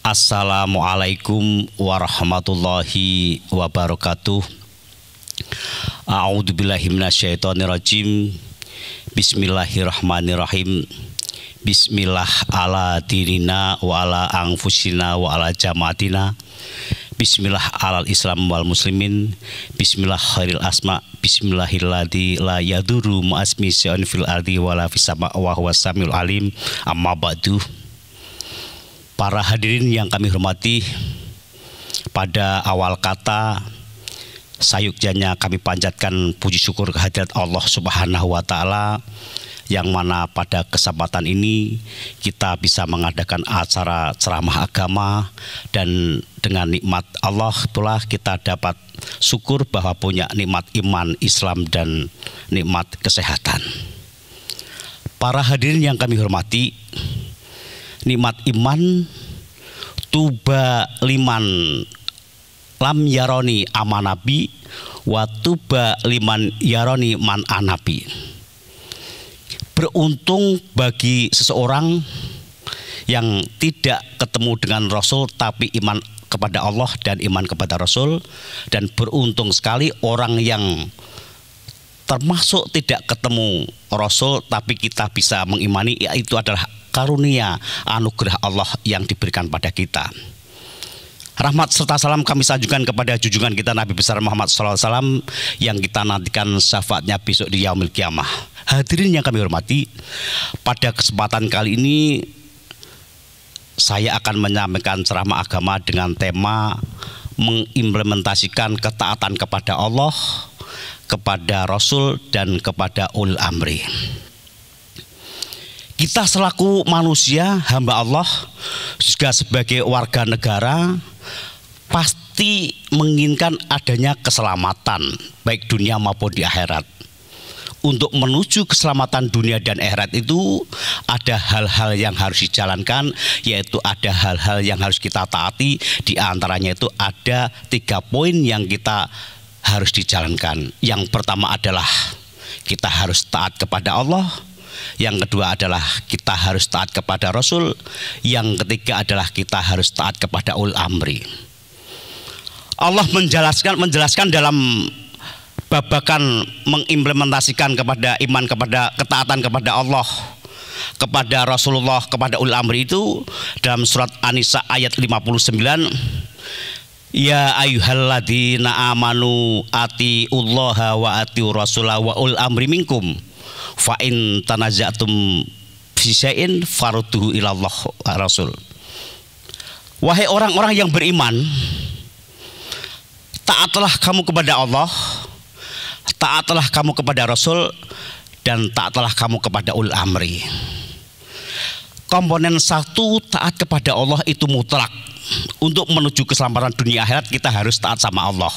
Assalamualaikum warahmatullahi wabarakatuh. A'udzubillahi minasyaitonirrajim. Bismillahirrahmanirrahim. Bismillah ala dirina wa ala anfusina wa ala jamaatina. Bismillah alal islam wal muslimin. Bismillah khairil asma. Bismillahilladzi la yadurru ma'asmi syai'un fil ardi wala fis sama' wa huwas samiul alim. Amma ba'du. Para hadirin yang kami hormati, pada awal kata sayugjanya kami panjatkan puji syukur kehadirat Allah Subhanahu wa Ta'ala, yang mana pada kesempatan ini kita bisa mengadakan acara ceramah agama, dan dengan nikmat Allah itulah kita dapat syukur bahwa punya nikmat iman, Islam, dan nikmat kesehatan. Para hadirin yang kami hormati, nikmat iman tuba liman lam yaroni amanabi wa tuba liman yaroni man anabi. Beruntung bagi seseorang yang tidak ketemu dengan Rasul tapi iman kepada Allah dan iman kepada Rasul, dan beruntung sekali orang yang termasuk tidak ketemu Rasul tapi kita bisa mengimani, yaitu adalah karunia anugerah Allah yang diberikan pada kita. Rahmat serta salam kami sajukan kepada junjungan kita Nabi besar Muhammad SAW yang kita nantikan syafaatnya besok di yaumil kiamah. Hadirin yang kami hormati, pada kesempatan kali ini saya akan menyampaikan ceramah agama dengan tema mengimplementasikan ketaatan kepada Allah, kepada Rasul, dan kepada ulil amri. Kita selaku manusia, hamba Allah, juga sebagai warga negara, pasti menginginkan adanya keselamatan baik dunia maupun di akhirat. Untuk menuju keselamatan dunia dan akhirat itu ada hal-hal yang harus dijalankan, yaitu ada hal-hal yang harus kita taati. Di antaranya itu ada 3 poin yang kita harus dijalankan. Yang pertama adalah kita harus taat kepada Allah. Yang kedua adalah kita harus taat kepada Rasul. Yang ketiga adalah kita harus taat kepada ulil amri. Allah menjelaskan dalam babakan mengimplementasikan kepada iman, kepada ketaatan kepada Allah, kepada Rasulullah, kepada ulil amri itu dalam surat An-Nisa ayat 59. Ya ayyuhalladzina amanu atiullaha wa atiu rasulah wa ulil amri minkum fa in tanaza'tum fi syai'in farudduhu ilallah wa rasul. Wahai orang-orang yang beriman, taatlah kamu kepada Allah, taatlah kamu kepada Rasul, dan taatlah kamu kepada ulil amri. Komponen 1 taat kepada Allah itu mutlak. Untuk menuju keselamatan dunia akhirat kita harus taat sama Allah,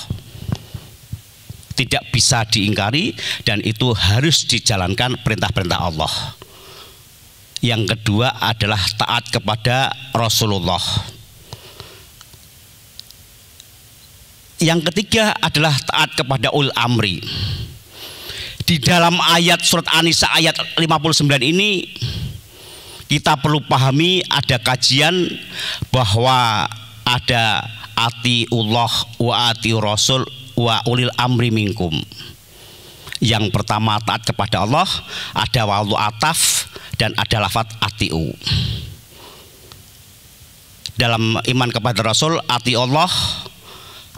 tidak bisa diingkari, dan itu harus dijalankan perintah-perintah Allah. Yang kedua adalah taat kepada Rasulullah. Yang ketiga adalah taat kepada ulil amri. Di dalam ayat surat An-Nisa ayat 59 ini kita perlu pahami, ada kajian bahwa ada atiullah wa atiu rasul wa ulil amri minkum. Yang pertama taat kepada Allah, ada wawu ataf, dan ada lafaz atiu. Dalam iman kepada Rasul ati Allah,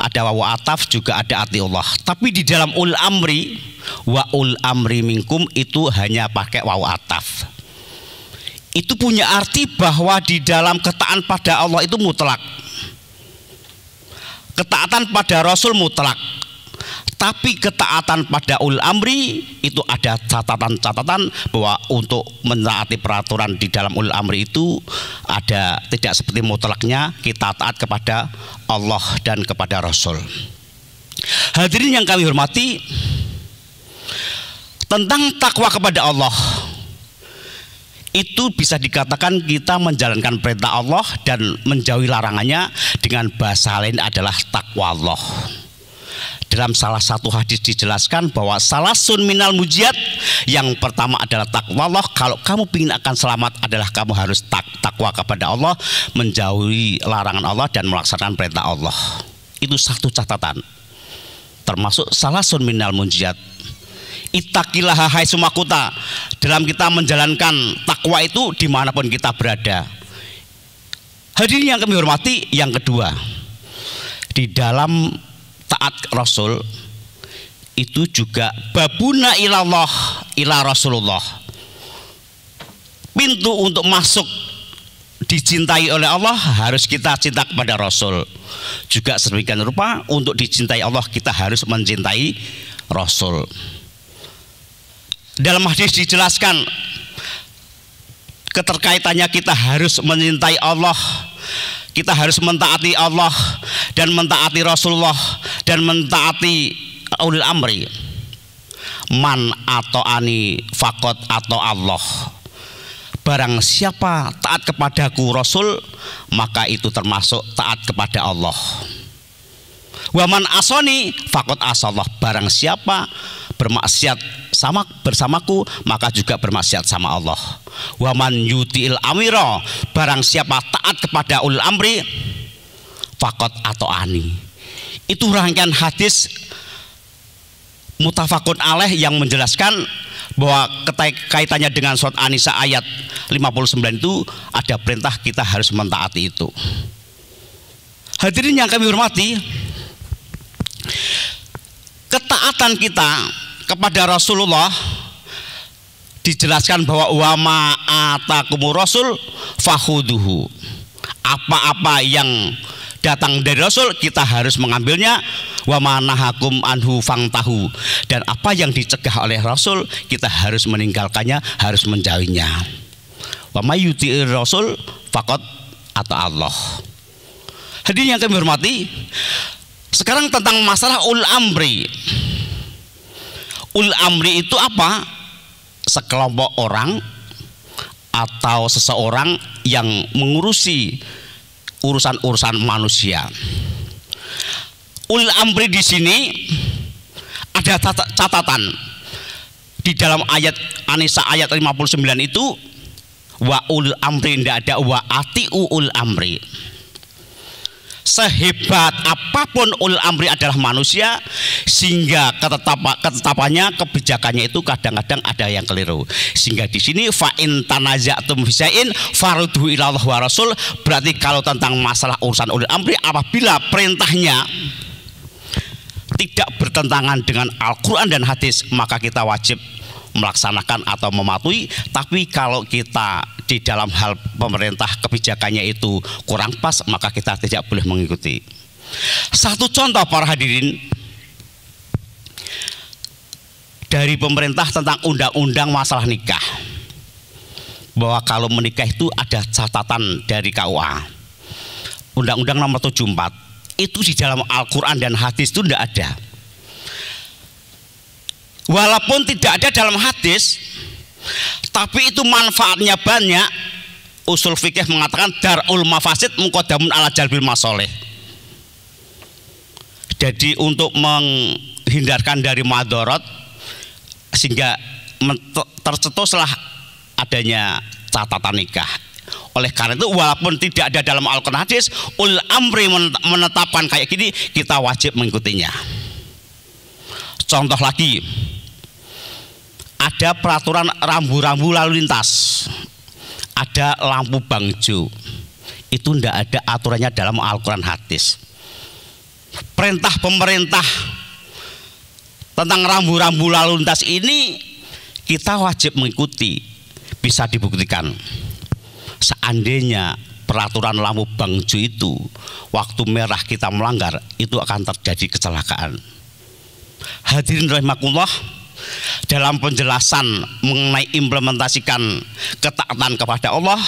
ada wawu ataf, juga ada atiullah. Tapi di dalam ulil amri wa ulil amri minkum itu hanya pakai wawu ataf. Itu punya arti bahwa di dalam ketaatan pada Allah itu mutlak, ketaatan pada Rasul mutlak. Tapi ketaatan pada ulil amri itu ada catatan-catatan bahwa untuk menaati peraturan di dalam ulil amri itu ada, tidak seperti mutlaknya kita taat kepada Allah dan kepada Rasul. Hadirin yang kami hormati, tentang takwa kepada Allah itu bisa dikatakan kita menjalankan perintah Allah dan menjauhi larangannya, dengan bahasa lain adalah takwa Allah. Dalam salah satu hadis dijelaskan bahwa salasun minal mujiyat, yang pertama adalah takwa Allah. Kalau kamu ingin akan selamat adalah kamu harus takwa kepada Allah, menjauhi larangan Allah dan melaksanakan perintah Allah. Itu satu catatan, termasuk salasun minal mujiyat. Ittaqillaha haitsu makunta. Dalam kita menjalankan takwa itu dimanapun kita berada. Hadirin yang kami hormati, yang kedua, di dalam taat Rasul itu juga babuna ilallah ila Rasulullah. Pintu untuk masuk dicintai oleh Allah harus kita cinta kepada Rasul. Juga sedemikian rupa untuk dicintai Allah kita harus mencintai Rasul. Dalam hadis dijelaskan keterkaitannya kita harus mencintai Allah, kita harus mentaati Allah dan mentaati Rasulullah dan mentaati ulil amri. Man ato'ani fakot atau Allah. Barang siapa taat kepadaku Rasul, maka itu termasuk taat kepada Allah. Waman asoni fakot asallah. Barang siapa bermaksiat bersamaku, maka juga bermaksiat sama Allah. Waman yuti'il amiro. Barang siapa taat kepada ulil amri, fakot atau ani. Itu rangkaian hadis mutafakun alaih yang menjelaskan bahwa kaitannya dengan surat An-Nisa ayat 59 itu ada perintah kita harus mentaati itu. Hadirin yang kami hormati, ketaatan kita kepada Rasulullah dijelaskan bahwa wa ma atakumur rasul fakhuduhu. Apa-apa yang datang dari Rasul kita harus mengambilnya. Wa ma nahakum anhu fangtahu. Dan apa yang dicegah oleh Rasul kita harus meninggalkannya, harus menjauhinya. Wa may yuti'ir rasul faqad ata Allah. Hadirin yang kami hormati, sekarang tentang masalah ul amri. Ul amri itu apa? Sekelompok orang atau seseorang yang mengurusi urusan-urusan manusia. Ul amri di sini ada catatan. Di dalam ayat An-Nisa ayat 59 itu wa ul amri, tidak ada wa atiu ul amri. Sehebat apapun ul amri adalah manusia, sehingga ketetapannya, kebijakannya itu kadang-kadang ada yang keliru. Sehingga di sini fa in tanaza'tum fi syai'in farudhu ila Allah wa Rasul. Berarti kalau tentang masalah urusan ul amri, apabila perintahnya tidak bertentangan dengan Al-Quran dan hadis, maka kita wajib melaksanakan atau mematuhi. Tapi kalau kita di dalam hal pemerintah kebijakannya itu kurang pas, maka kita tidak boleh mengikuti. Satu contoh para hadirin dari pemerintah tentang undang-undang masalah nikah, bahwa kalau menikah itu ada catatan dari KUA, Undang-Undang nomor 74. Itu di dalam Al-Quran dan hadis itu tidak ada. Walaupun tidak ada dalam hadis, tapi itu manfaatnya banyak. Usul fikih mengatakan darul mafasid muqaddamun ala jalbil masoleh. Jadi untuk menghindarkan dari madorot, sehingga tercetuslah adanya catatan nikah. Oleh karena itu walaupun tidak ada dalam Al-Quran hadis, ul amri menetapkan kayak gini, kita wajib mengikutinya. Contoh lagi, ada peraturan rambu-rambu lalu lintas, ada lampu bangjo, itu tidak ada aturannya dalam Al-Quran hadis. Perintah pemerintah tentang rambu-rambu lalu lintas ini kita wajib mengikuti. Bisa dibuktikan, seandainya peraturan lampu bangjo itu waktu merah kita melanggar, itu akan terjadi kecelakaan. Hadirin rahimakumullah, dalam penjelasan mengenai implementasikan ketaatan kepada Allah,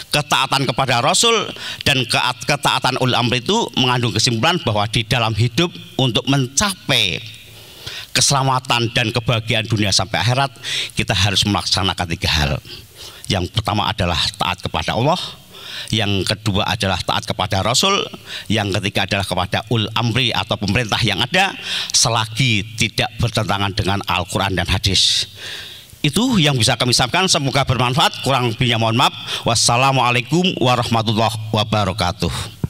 ketaatan kepada Rasul, dan ketaatan ulil amri itu mengandung kesimpulan bahwa di dalam hidup untuk mencapai keselamatan dan kebahagiaan dunia sampai akhirat, kita harus melaksanakan 3 hal. Yang pertama adalah taat kepada Allah, yang kedua adalah taat kepada Rasul, yang ketiga adalah kepada ul amri atau pemerintah yang ada, selagi tidak bertentangan dengan Al-Quran dan hadis. Itu yang bisa kami sampaikan, semoga bermanfaat. Kurang lebihnya mohon maaf. Wassalamualaikum warahmatullahi wabarakatuh.